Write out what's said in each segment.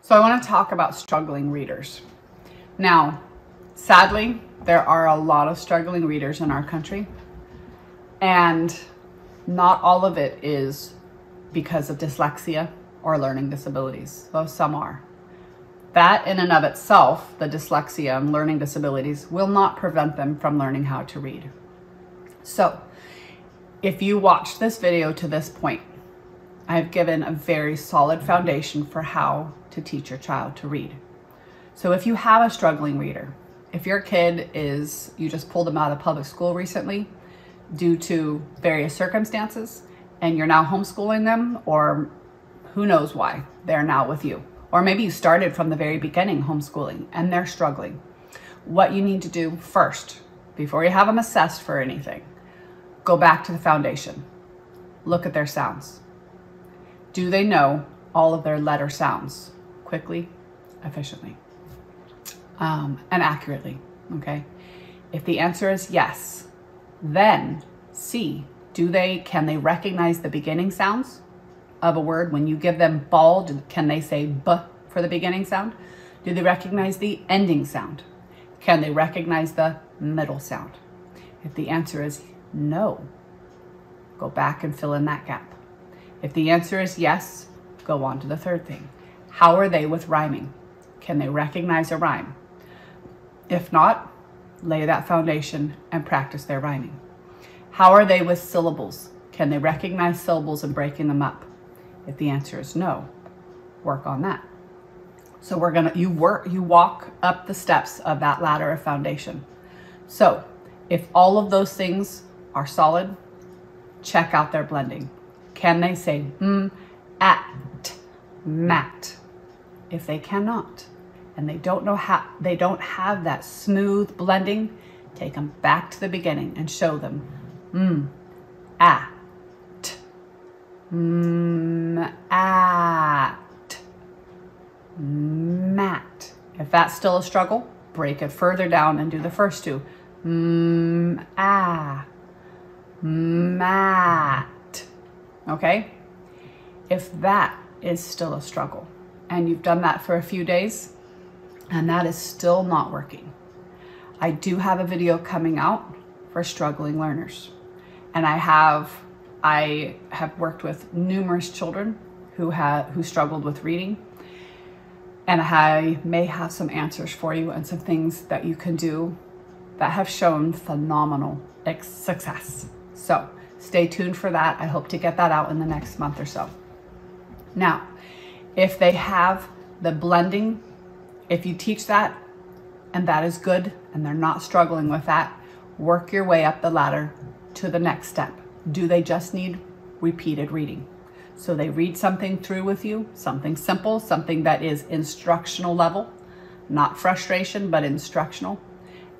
So I want to talk about struggling readers. Now, sadly, there are a lot of struggling readers in our country, and not all of it is because of dyslexia or learning disabilities, though some are. That in and of itself, the dyslexia and learning disabilities, will not prevent them from learning how to read. So if you watched this video to this point, I've given a very solid foundation for how to teach your child to read. So if you have a struggling reader, if your kid is, you just pulled them out of public school recently due to various circumstances, and you're now homeschooling them, or who knows why, they're now with you. Or maybe you started from the very beginning homeschooling and they're struggling. What you need to do first, before you have them assessed for anything, go back to the foundation. Look at their sounds. Do they know all of their letter sounds quickly, efficiently, and accurately, okay? If the answer is yes, then see, can they recognize the beginning sounds of a word? When you give them ball, can they say B for the beginning sound? Do they recognize the ending sound? Can they recognize the middle sound? If the answer is no, go back and fill in that gap. If the answer is yes, go on to the third thing. How are they with rhyming? Can they recognize a rhyme? If not, lay that foundation and practice their rhyming. How are they with syllables? Can they recognize syllables and breaking them up? If the answer is no, work on that. So you walk up the steps of that ladder of foundation. So if all of those things are solid, check out their blending. Can they say at, mat? If they cannot, and they don't have that smooth blending, take them back to the beginning and show them at, at, mat. If that's still a struggle, break it further down and do the first two. Mat. Okay? If that is still a struggle and you've done that for a few days and that is still not working, I do have a video coming out for struggling learners. And I have worked with numerous children who struggled with reading, and I may have some answers for you and some things that you can do that have shown phenomenal success. So stay tuned for that. I hope to get that out in the next month or so. Now, if they have the blending, if you teach that and that is good and they're not struggling with that, work your way up the ladder to the next step. Do they just need repeated reading? So they read something through with you, something simple, something that is instructional level, not frustration, but instructional,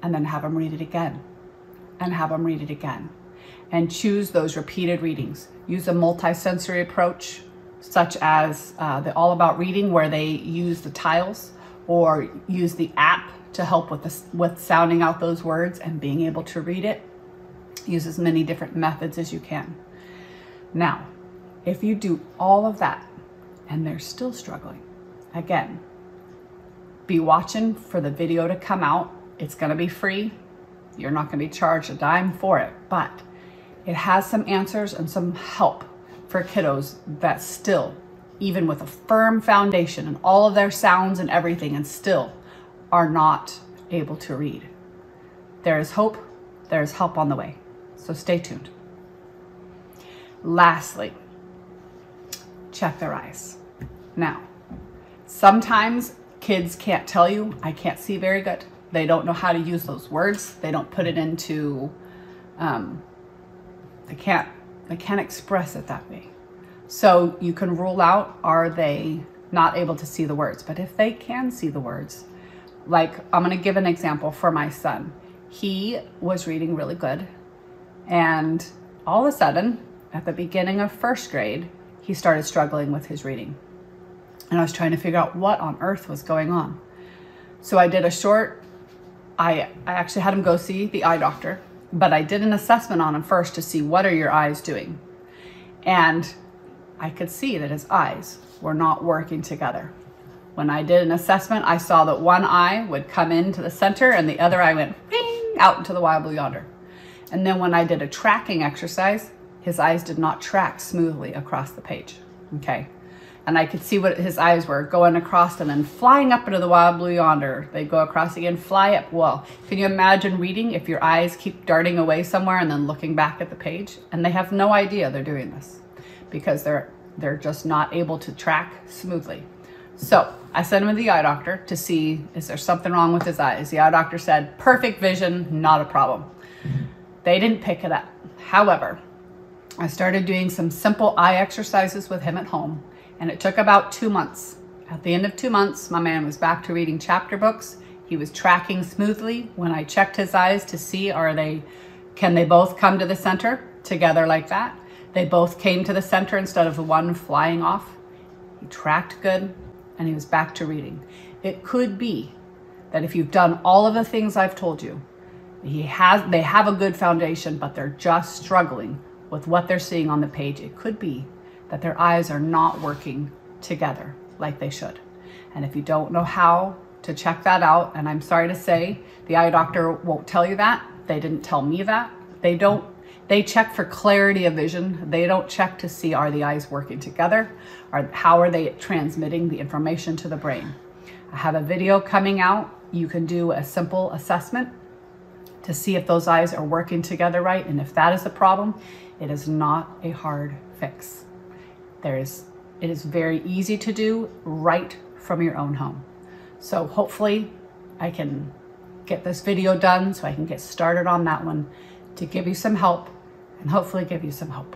and then have them read it again and have them read it again. And choose those repeated readings. Use a multisensory approach, such as the All About Reading, where they use the tiles, or use the app to help with sounding out those words and being able to read it. Use as many different methods as you can. Now, if you do all of that and they're still struggling, again, be watching for the video to come out. It's gonna be free. You're not gonna be charged a dime for it, but it has some answers and some help for kiddos that still, even with a firm foundation and all of their sounds and everything, and still are not able to read. There is hope, there is help on the way. So stay tuned. Lastly, check their eyes. Now, sometimes kids can't tell you, I can't see very good. They don't know how to use those words. They don't put it into, they can't express it that way. So you can rule out, are they not able to see the words? But if they can see the words, like I'm gonna give an example for my son. He was reading really good, and all of a sudden, at the beginning of first grade, he started struggling with his reading. And I was trying to figure out what on earth was going on. So I did I actually had him go see the eye doctor, but I did an assessment on him first to see, what are your eyes doing? And I could see that his eyes were not working together. When I did an assessment, I saw that one eye would come into the center and the other eye went bing, out into the wild blue yonder. And then when I did a tracking exercise, his eyes did not track smoothly across the page, okay? And I could see what his eyes were going across and then flying up into the wild blue yonder. They go across again, fly up. Well, can you imagine reading if your eyes keep darting away somewhere and then looking back at the page? And they have no idea they're doing this because they're just not able to track smoothly. So I sent him to the eye doctor to see, is there something wrong with his eyes? The eye doctor said, perfect vision, not a problem. They didn't pick it up. However, I started doing some simple eye exercises with him at home, and it took about 2 months. At the end of 2 months, my man was back to reading chapter books. He was tracking smoothly. When I checked his eyes to see, can they both come to the center together like that? They both came to the center instead of the one flying off. He tracked good, and he was back to reading. It could be that if you've done all of the things I've told you, they have a good foundation, but they're just struggling with what they're seeing on the page. It could be that their eyes are not working together like they should. And if you don't know how to check that out, and I'm sorry to say, the eye doctor won't tell you that. They didn't tell me that. They check for clarity of vision. They don't check to see, are the eyes working together? Or how are they transmitting the information to the brain? I have a video coming out. You can do a simple assessment to see if those eyes are working together right. And if that is the problem, it is not a hard fix. It is very easy to do right from your own home. So hopefully I can get this video done so I can get started on that one to give you some help and hopefully give you some hope.